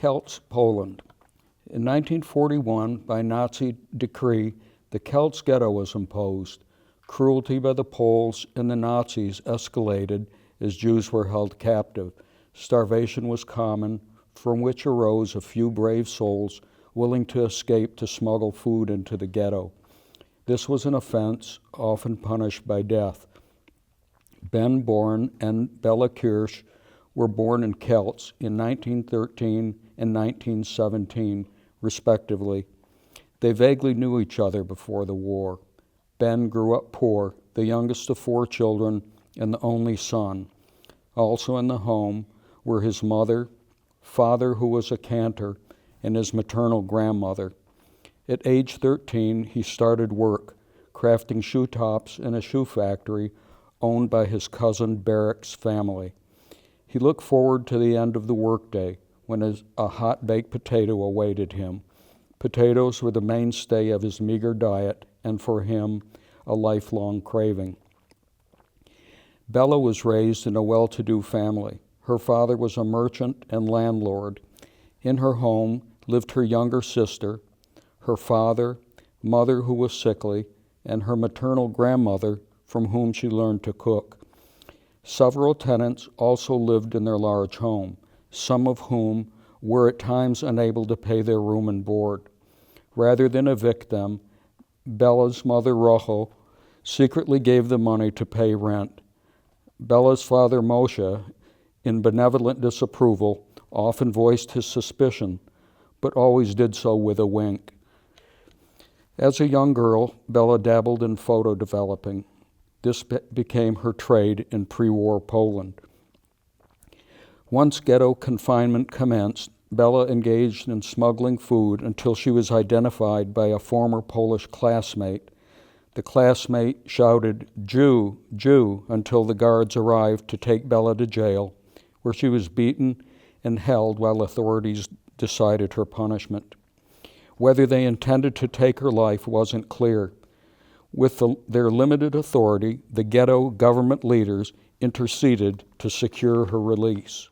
Celts, Poland. In 1941, by Nazi decree, the Celts ghetto was imposed. Cruelty by the Poles and the Nazis escalated as Jews were held captive. Starvation was common, from which arose a few brave souls willing to escape to smuggle food into the ghetto. This was an offense, often punished by death. Ben Boren and Bella Kirsch were born in Celts in 1913 and 1917, respectively. They vaguely knew each other before the war. Ben grew up poor, the youngest of 4 children and the only son. Also in the home were his mother, father who was a cantor, and his maternal grandmother. At age 13, he started work, crafting shoe tops in a shoe factory owned by his cousin Barrick's family. He looked forward to the end of the workday when a hot baked potato awaited him. Potatoes were the mainstay of his meager diet, and for him, a lifelong craving. Bella was raised in a well-to-do family. Her father was a merchant and landlord. In her home lived her younger sister, her father, mother who was sickly, and her maternal grandmother from whom she learned to cook. Several tenants also lived in their large home, some of whom were at times unable to pay their room and board. Rather than evict them, Bella's mother, Rachel, secretly gave the money to pay rent. Bella's father, Moshe, in benevolent disapproval, often voiced his suspicion, but always did so with a wink. As a young girl, Bella dabbled in photo developing. This became her trade in pre-war Poland. Once ghetto confinement commenced, Bella engaged in smuggling food until she was identified by a former Polish classmate. The classmate shouted, "Jew, Jew," until the guards arrived to take Bella to jail, where she was beaten and held while authorities decided her punishment. Whether they intended to take her life wasn't clear. With their limited authority, the ghetto government leaders interceded to secure her release.